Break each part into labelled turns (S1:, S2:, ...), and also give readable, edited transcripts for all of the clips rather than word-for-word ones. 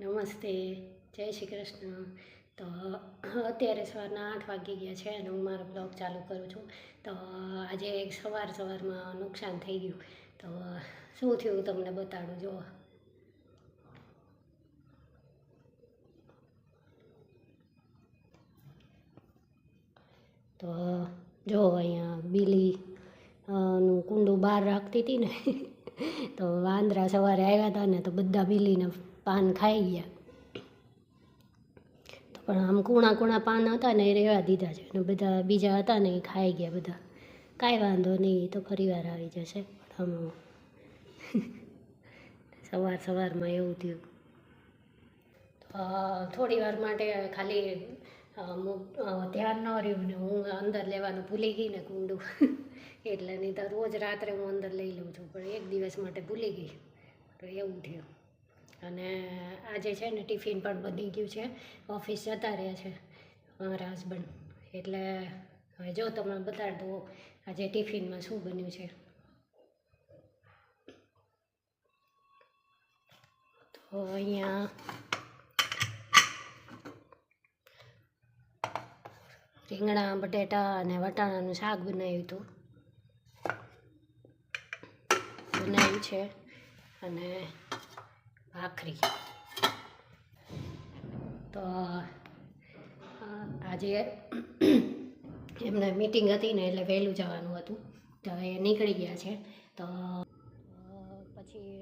S1: નમસ્તે, જય શ્રી કૃષ્ણ. તો અત્યારે સવારના 8 વાગી ગયા છે અને હું મારો બ્લોગ ચાલુ કરું છું. તો આજે સવારમાં નુકસાન થઈ ગયું. તો શું થયું તમને બતાડું. જો અહીંયા બીલી નું કુંડું બહાર રાખતી હતી ને તો વાંદરા સવારે આવ્યા હતા ને તો બધા બીલીના પાન ખાઈ ગયા. તો પણ આમ કૂણા પાન હતા ને એ રહેવા દીધા છે અને બધા બીજા હતા ને એ ખાઈ ગયા બધા. કાંઈ વાંધો નહીં, તો ફરી વાર આવી જશે. પણ આમ સવારમાં એવું થયું. થોડી વાર માટે ખાલી ધ્યાન ન રહ્યું ને હું અંદર લેવાનું ભૂલી ગઈ ને કુંડું એટલે નહીં તો રોજ રાત્રે હું અંદર લઈ લઉં છું, પણ એક દિવસ માટે ભૂલી ગઈ તો એવું થયું. અને આજે છે ને ટિફિન પણ બની ગયું છે, ઓફિસ જતા રહ્યા છે મારા હસબન્ડ. એટલે હવે જો તમને બતાડી દો આજે ટિફિનમાં શું બન્યું છે. તો અહીંયા રીંગણા બટેટા અને વટાણાનું શાક બનાવ્યું છે અને ભાખરી. તો આજે એમને મીટિંગ હતી ને એટલે વહેલું જવાનું હતું, તો એ નીકળી ગયા છે. તો પછી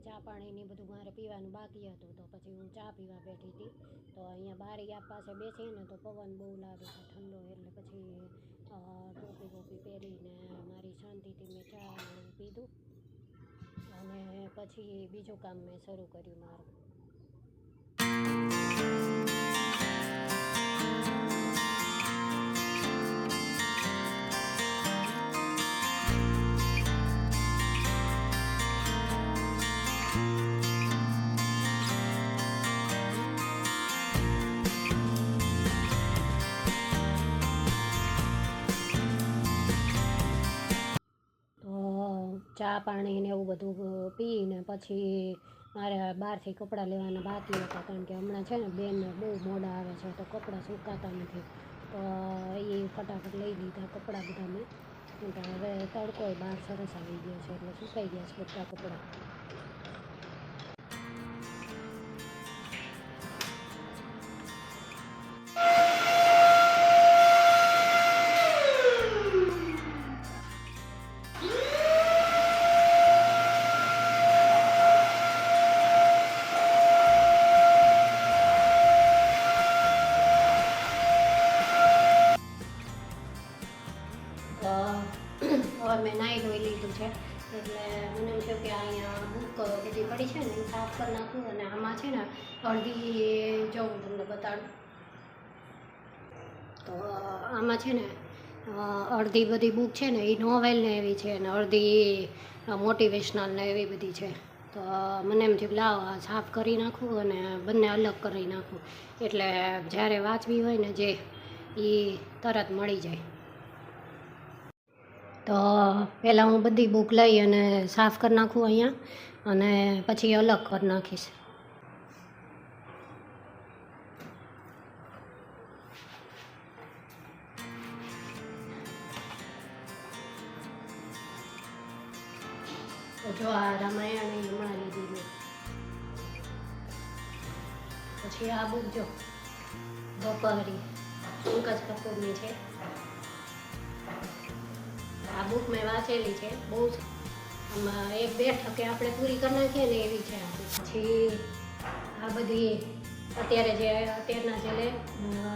S1: ચા પાણીની બધું મારે પીવાનું બાકી હતું, તો પછી હું ચા પીવા બેઠી હતી. તો અહીંયા બારી પાસે બેસીને તો પવન બહુ લાગે છે ઠંડો, એટલે પછી ટોપી પહેરીને મારી શાંતિથી મેં ચા પીધું અને પછી બીજું કામ મેં શરૂ કર્યું મારું. ચા પાણી ને એવું બધું પીને પછી મારે બહારથી કપડાં લેવાના બાકી હતા, કારણ કે હમણાં છે ને બેનને બહુ મોડા આવે છે તો કપડાં સુકાતા નથી. તો એ ફટાફટ લઈ લીધા કપડાં બધા મેં. તો હવે તડકો બહાર સરસ આવી ગયો છે એટલે સુકાઈ ગયા છે બધા કપડાં. હવે મેં નાહી ધોઈ લીધું છે એટલે મને એમ થયું કે અહીંયા બુક બધી પડી છે ને એ સાફ કરી નાખું. અને આમાં છે ને અડધી જો હું તમને બતાડું તો આમાં છે ને અડધી બધી બુક છે ને એ નોવેલને એવી છે અને અડધી મોટિવેશનલ ને એવી બધી છે. તો મને એમ થયું લાવ સાફ કરી નાખું અને બંને અલગ કરી નાખું, એટલે જ્યારે વાંચવી હોય ને જે એ તરત મળી જાય. તો પહેલાં હું બધી બુક લઈ અને સાફ કરી નાખું અહીંયા, અને પછી અલગ કરી નાખીશ. તો જો આ રામાયણ હમણાં લીધી મેં. પછી આ બુક જો ગોપારી પંકજ કપૂરની છે. આ બુક મેં વાંચેલી છે બહુ. આમાં એક બેઠકે આપણે પૂરી કરી નાખીએ ને એવી છે આ બુક. પછી આ બધી અત્યારના જે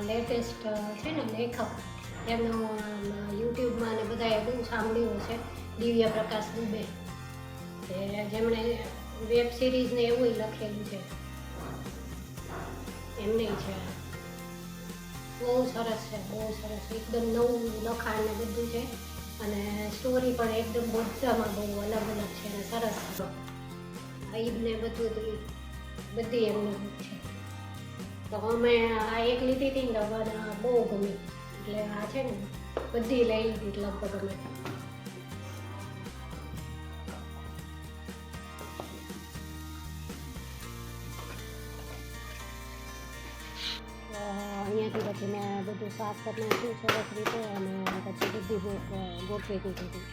S1: લેટેસ્ટ છે ને લેખક, એમનું યુટ્યુબમાં ને બધાએ બહુ સાંભળ્યું છે, દિવ્ય પ્રકાશ દુબે, જેમણે વેબ સિરીઝ ને એવું લખેલું છે, એમને છે. બહુ સરસ છે, બહુ સરસ, એકદમ નવું લખાણ ને બધું છે અને સ્ટોરી પણ એકદમ બધામાં બહુ અલગ છે અને સરસ. આઈબ ને બધું બધી એમની બુક છે. તો અમે આ એક લીધી હતી ને બહુ ગમી, એટલે આ છે ને બધી લઈ લીધી લગભગ અમે. ત્યાંથી પછી મેં બધું સાફ કરી નાખ્યું સરસ રીતે અને પછી બધી બુક ગોઠવી દીધી હતી.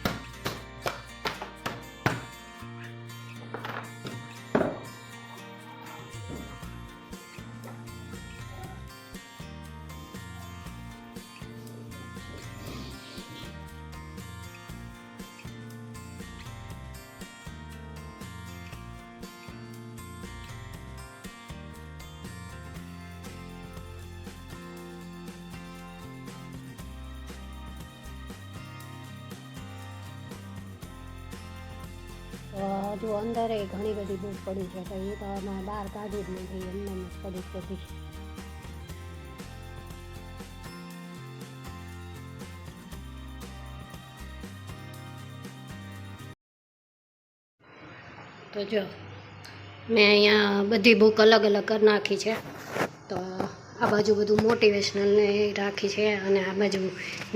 S1: હજુ અંદર એ ઘણી બધી બુક પડી છે તો એ તો અમે બહાર કાઢી જ નથી, એમને જ પડી બધી. તો જો મેં અહીંયા બધી બુક અલગ અલગ કરી નાખી છે. તો આ બાજુ બધું મોટિવેશનલ ને રાખી છે અને આ બાજુ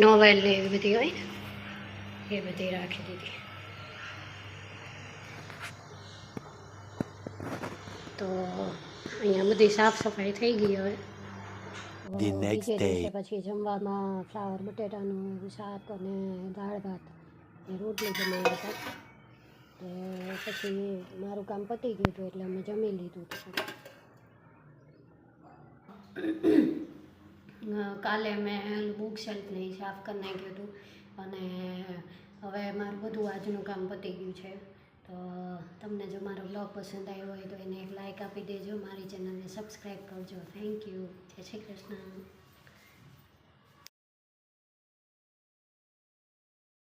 S1: નોવેલ ને એવી બધી હોય ને એ બધી રાખી દીધી. તો અહીંયા બધી સાફ સફાઈ થઈ ગઈ. હવે બીજે દિવસે પછી જમવામાં ફ્લાવર બટેટાનું શાક અને દાળ ભાત ને રોટલી બનાવી હતા. તો પછી મારું કામ પતી ગયું હતું એટલે અમે જમી લીધું હતું. કાલે મેં બુક શેલ્ફને સાફ કરી નાખ્યું હતું અને હવે મારું બધું આજનું કામ પતી ગયું છે. તો તમને જો મારો બ્લોગ પસંદ આવ્યો હોય તો એને એક લાઇક આપી દેજો, મારી ચેનલને સબસ્ક્રાઈબ કરજો. Thank you. જય શ્રી કૃષ્ણ.